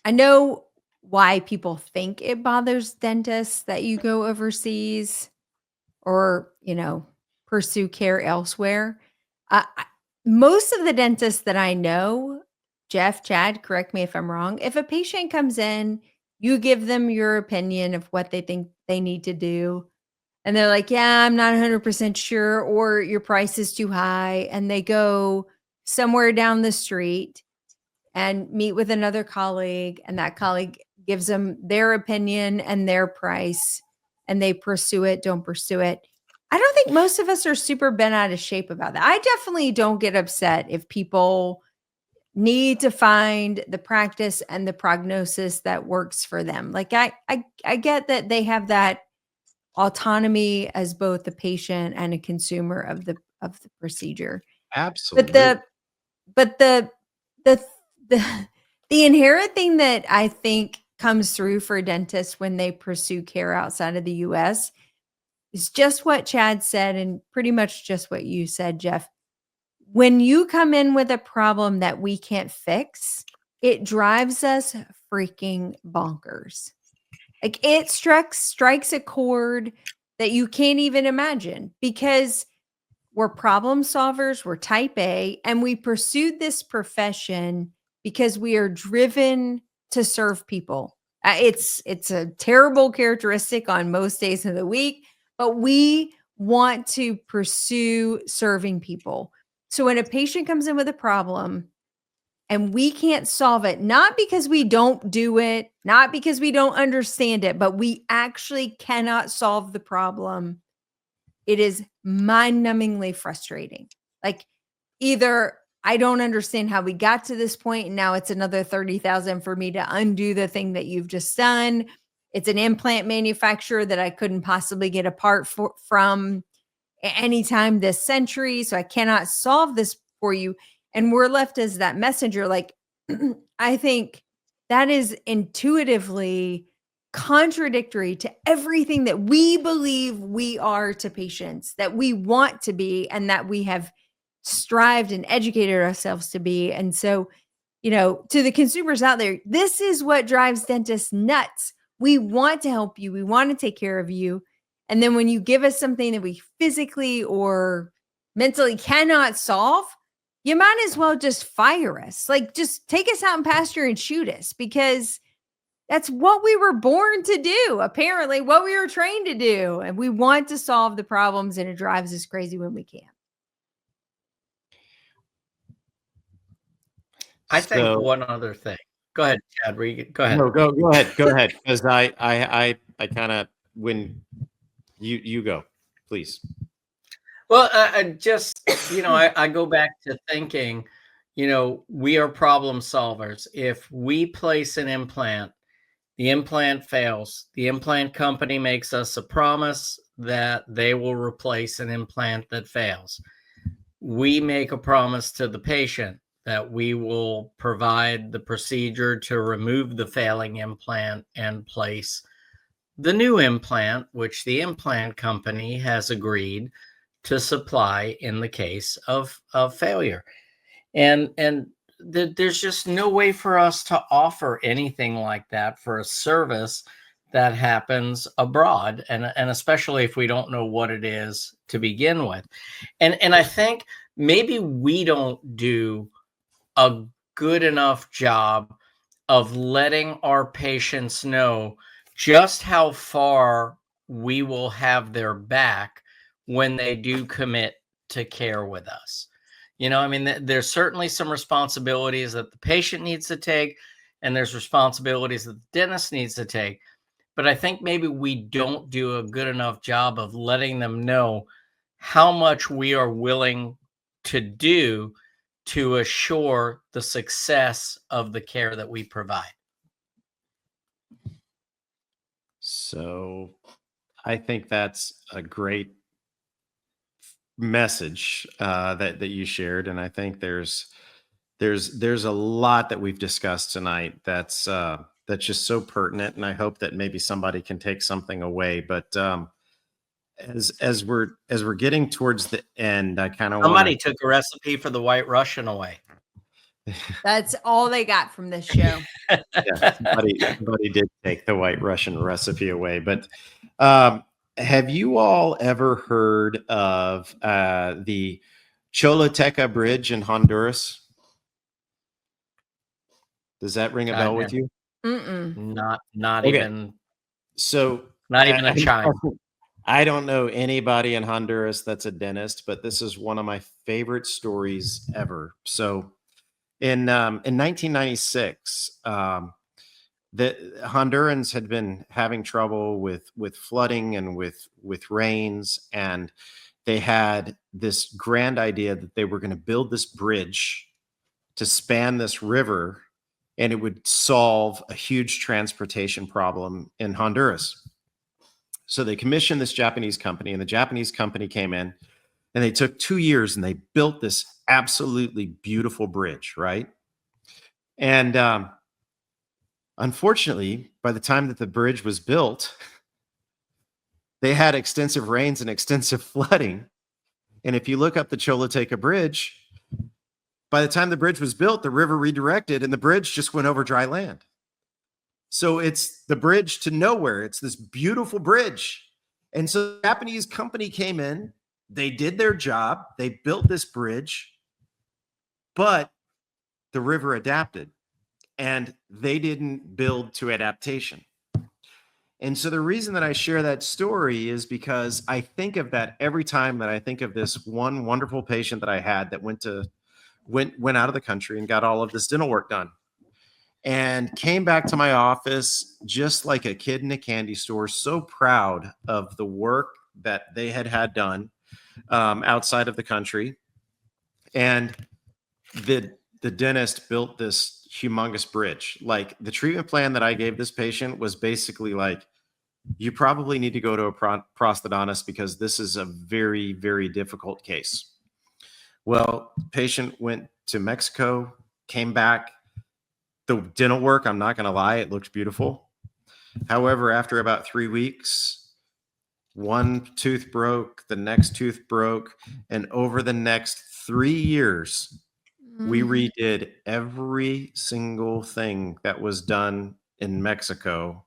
I know why people think it bothers dentists that you go overseas or, pursue care elsewhere. Most of the dentists that I know, Jeff, Chad, correct me if I'm wrong. If a patient comes in, you give them your opinion of what they think they need to do. And they're like, yeah, I'm not 100% sure, or your price is too high. And they go somewhere down the street and meet with another colleague, and that colleague gives them their opinion and their price, and they pursue it, don't pursue it. I don't think most of us are super bent out of shape about that. I definitely don't get upset if people need to find the practice and the prognosis that works for them. Like I get that they have that autonomy as both a patient and a consumer of the procedure. But Absolutely. the the the inherent thing that I think comes through for dentists when they pursue care outside of the US is just what Chad said, and pretty much just what you said, Jeff. When you come in with a problem that we can't fix, it drives us freaking bonkers. Like, it strikes a chord that you can't even imagine, because we're problem solvers, we're type A, and we pursued this profession because we are driven to serve people. It's a terrible characteristic on most days of the week, but we want to pursue serving people. So when a patient comes in with a problem and we can't solve it, not because we don't do it, not because we don't understand it, but we actually cannot solve the problem, it is mind-numbingly frustrating. Like, either I don't understand how we got to this point, and now it's another 30,000 for me to undo the thing that you've just done. It's an implant manufacturer that I couldn't possibly get a part from anytime this century, so I cannot solve this for you. And we're left as that messenger. Like, I think that is intuitively contradictory to everything that we believe we are to patients, that we want to be, and that we have strived and educated ourselves to be. And so, to the consumers out there, this is what drives dentists nuts. We want to help you, we want to take care of you. And then when you give us something that we physically or mentally cannot solve, you might as well just fire us. Like, just take us out in pasture and shoot us, because That's what we were born to do, apparently, what we were trained to do. And we want to solve the problems, and it drives us crazy when we can't. I think So one other thing. Go ahead, Chad. Go ahead. no, go ahead, because I kind of when you go, please. Well, I just, I go back to thinking, we are problem solvers. If we place an implant, the implant fails, the implant company makes us a promise that they will replace an implant that fails. We make a promise to the patient that we will provide the procedure to remove the failing implant and place the new implant, which the implant company has agreed to supply in the case of failure. And there's just no way for us to offer anything like that for a service that happens abroad, and especially if we don't know what it is to begin with. And I think maybe we don't do a good enough job of letting our patients know just how far we will have their back when they do commit to care with us. There's certainly some responsibilities that the patient needs to take, and there's responsibilities that the dentist needs to take. But I think maybe we don't do a good enough job of letting them know how much we are willing to do to assure the success of the care that we provide. So I think that's a great message that you shared, and I think there's a lot that we've discussed tonight that's just so pertinent, and I hope that maybe somebody can take something away. But as we're getting towards the end, I kind of Somebody took a recipe for the White Russian away. That's all they got from this show. Yeah, somebody did take the White Russian recipe away. But have you all ever heard of the Choluteca Bridge in Honduras? Does that ring a bell with you? Not Okay. even. So not even a chime. I don't know anybody in Honduras that's a dentist, but this is one of my favorite stories ever. So in 1996, the Hondurans had been having trouble with flooding and with rains, and they had this grand idea that they were going to build this bridge to span this river, and it would solve a huge transportation problem in Honduras. So they commissioned this Japanese company, and the Japanese company came in, and they took 2 years and they built this absolutely beautiful bridge, right? And unfortunately, by the time that the bridge was built, they had extensive rains and extensive flooding. And if you look up the Choluteca Bridge, by the time the bridge was built, the river redirected and the bridge just went over dry land. So it's the bridge to nowhere. It's this beautiful bridge. And so the Japanese company came in, they did their job, they built this bridge, but the river adapted and they didn't build to adaptation. And so the reason that I share that story is because I think of that every time that I think of this one wonderful patient that I had that went out of the country and got all of this dental work done, and came back to my office just like a kid in a candy store, so proud of the work that they had done outside of the country. And the dentist built this humongous bridge. Like, the treatment plan that I gave this patient was basically like, you probably need to go to a prosthodontist because this is a very, very difficult case. Well, patient went to Mexico, came back. The dental work, I'm not going to lie, it looks beautiful. However, after about 3 weeks, one tooth broke, the next tooth broke, and over the next 3 years, we redid every single thing that was done in Mexico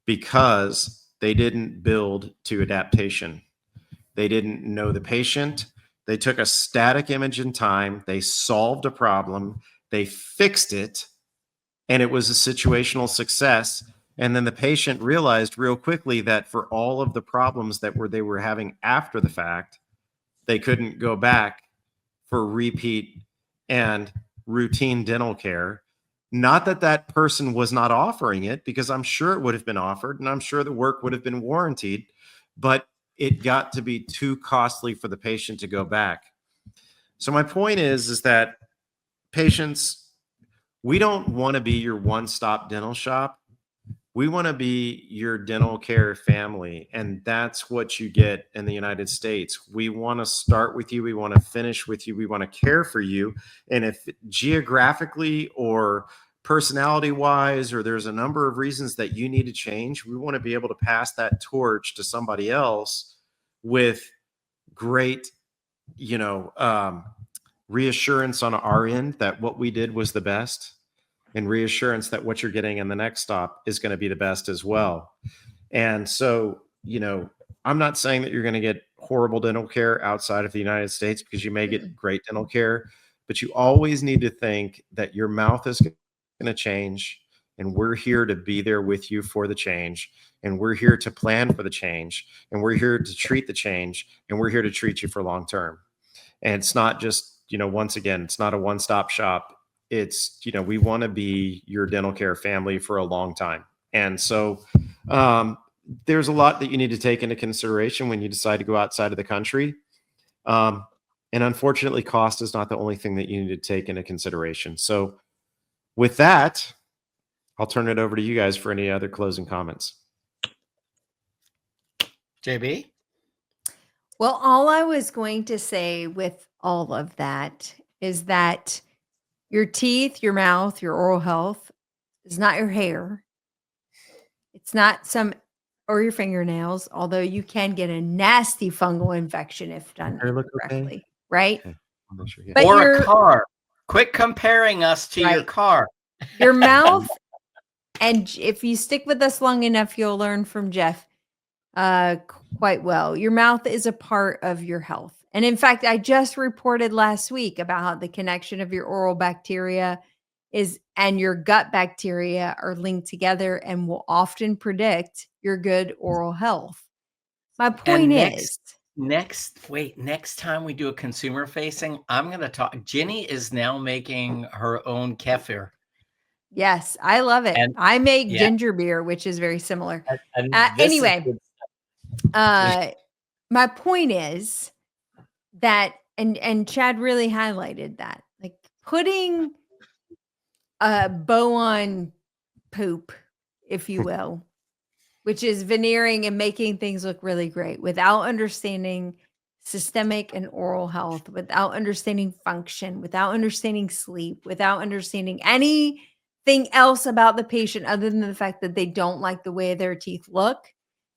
because they didn't build to adaptation. They didn't know the patient. They took a static image in time. They solved a problem. They fixed it. and it was a situational success. And then the patient realized real quickly that for all of the problems that they were having after the fact, they couldn't go back for repeat and routine dental care. Not that that person was not offering it, because I'm sure it would have been offered and I'm sure the work would have been warranted, but it got to be too costly for the patient to go back. So my point is that patients, we don't want to be your one-stop dental shop. We want to be your dental care family. And that's what you get in the United States. We want to start with you. We want to finish with you. We want to care for you. And if geographically or personality wise, or there's a number of reasons that you need to change, we want to be able to pass that torch to somebody else with great, reassurance on our end that what we did was the best, and reassurance that what you're getting in the next stop is going to be the best as well. And so, I'm not saying that you're going to get horrible dental care outside of the United States, because you may get great dental care, but you always need to think that your mouth is going to change, and we're here to be there with you for the change, and we're here to plan for the change, and we're here to treat the change, and we're here to treat you for long term. And it's not just, once again, it's not a one-stop shop. It's, we want to be your dental care family for a long time. And so there's a lot that you need to take into consideration when you decide to go outside of the country. And unfortunately, cost is not the only thing that you need to take into consideration. So with that, I'll turn it over to you guys for any other closing comments. JB? Well, all I was going to say with all of that is that your teeth, your mouth, your oral health is not your hair. It's not or your fingernails, although you can get a nasty fungal infection if done correctly, okay? Right? Okay. Sure, yeah. But or a car. Quit comparing us to your car. Your mouth, and if you stick with us long enough, you'll learn from Jeff quite well. Your mouth is a part of your health. And in fact, I just reported last week about how the connection of your oral bacteria and your gut bacteria are linked together and will often predict your good oral health. My point is, next time we do a consumer facing, I'm going to talk. Ginny is now making her own kefir. Yes, I love it. And I make ginger beer, which is very similar. Anyway, my point is that, and Chad really highlighted that, like putting a bow on poop, if you will, which is veneering and making things look really great without understanding systemic and oral health, without understanding function, without understanding sleep, without understanding anything else about the patient other than the fact that they don't like the way their teeth look,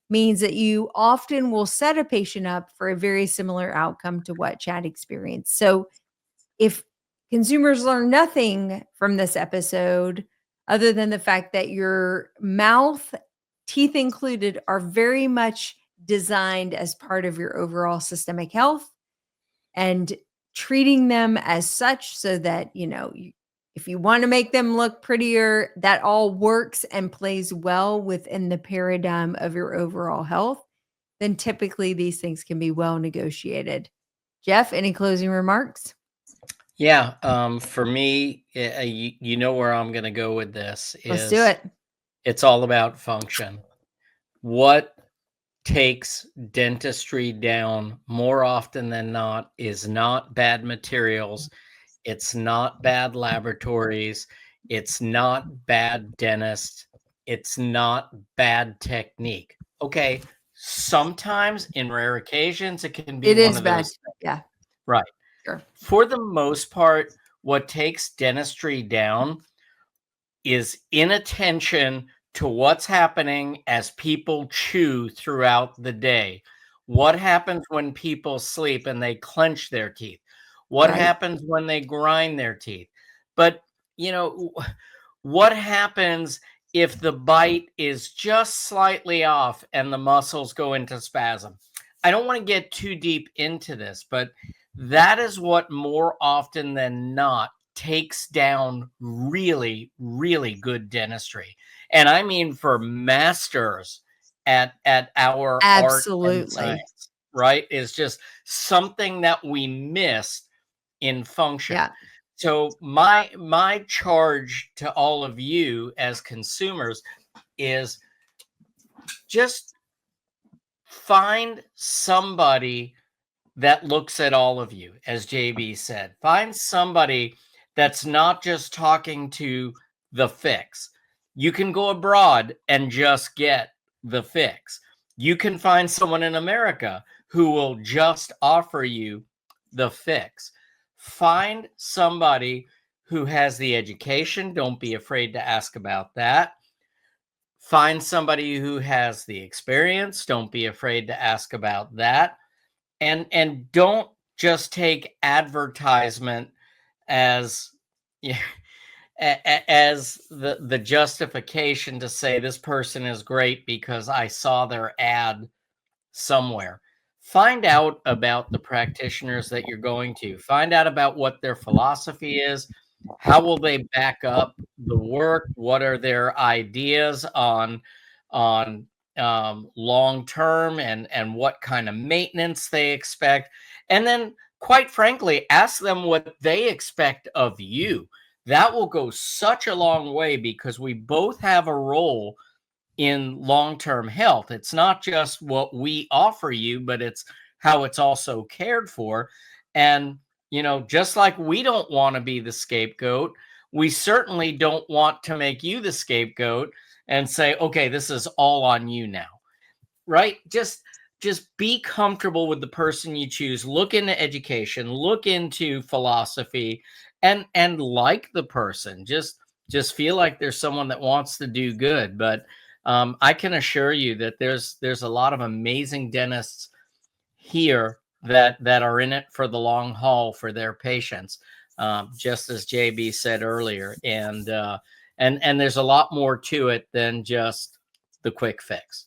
means that you often will set a patient up for a very similar outcome to what Chad experienced. So if consumers learn nothing from this episode, other than the fact that your mouth, teeth included, are very much designed as part of your overall systemic health, and treating them as such so that, if you want to make them look prettier, that all works and plays well within the paradigm of your overall health, then typically these things can be well negotiated. Jeff, any closing remarks? Yeah. For me, you know where I'm going to go with this. Let's do it. It's all about function. What takes dentistry down more often than not is not bad materials. It's not bad laboratories. It's not bad dentists. It's not bad technique. Okay. Sometimes in rare occasions, it can be it one is of bad. those. Yeah. Right. Sure. For the most part, what takes dentistry down is inattention to what's happening as people chew throughout the day. What happens when people sleep and they clench their teeth? What happens when they grind their teeth? But, what happens if the bite is just slightly off and the muscles go into spasm? I don't want to get too deep into this, but that is what more often than not takes down really, really good dentistry. And I mean for masters at our art and Absolutely. science, right? Is just something that we missed in function. Yeah. So my charge to all of you as consumers is just find somebody that looks at all of you, as JB said. Find somebody that's not just talking to the fix. You can go abroad and just get the fix. You can find someone in America who will just offer you the fix. Find somebody who has the education. Don't be afraid to ask about that. Find somebody who has the experience. Don't be afraid to ask about that. And don't just take advertisement as as the justification to say this person is great because I saw their ad somewhere. Find out about the practitioners that you're going to. Find out about what their philosophy is. How will they back up the work? What are their ideas on long term, and what kind of maintenance they expect? And then, quite frankly, ask them what they expect of you. That will go such a long way, because we both have a role in long-term health. It's not just what we offer you, but it's how it's also cared for. And, just like we don't want to be the scapegoat, we certainly don't want to make you the scapegoat and say, okay, this is all on you now. Right? Just be comfortable with the person you choose. Look into education, look into philosophy, and like the person. Just feel like there's someone that wants to do good. But I can assure you that there's a lot of amazing dentists here that are in it for the long haul for their patients, just as JB said earlier. And there's a lot more to it than just the quick fix.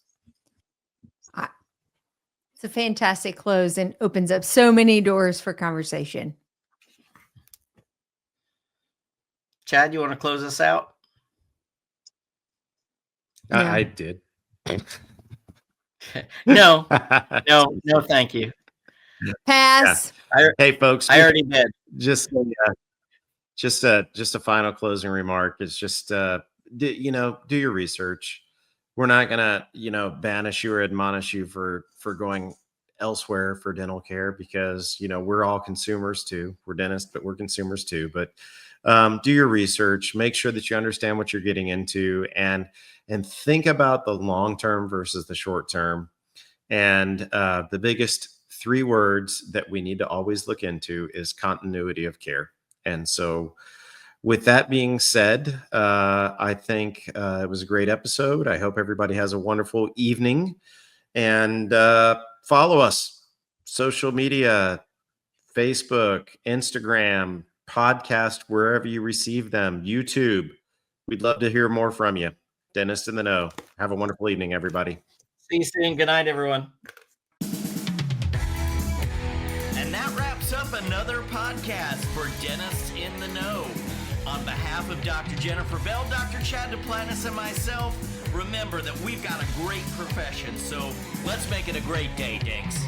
It's a fantastic close and opens up so many doors for conversation. Chad, you want to close us out? I did. No, thank you. Pass. Yeah. Hey, folks. I already did. Just a final closing remark. It's just, do your research. We're not gonna, banish you or admonish you for going elsewhere for dental care, because we're all consumers too. We're dentists, but we're consumers too. But do your research. Make sure that you understand what you're getting into, and think about the long term versus the short term. And the biggest 3 words that we need to always look into is continuity of care. And so, with that being said, I think it was a great episode. I hope everybody has a wonderful evening, and follow us, social media, Facebook, Instagram, podcast, wherever you receive them, YouTube. We'd love to hear more from you. Dentist in the Know. Have a wonderful evening, everybody. See you soon. Good night, everyone. And that wraps up another podcast for Dentists in the Know. On behalf of Dr. Jennifer Bell, Dr. Chad Duplantis, and myself, remember that we've got a great profession, so let's make it a great day, Dinks.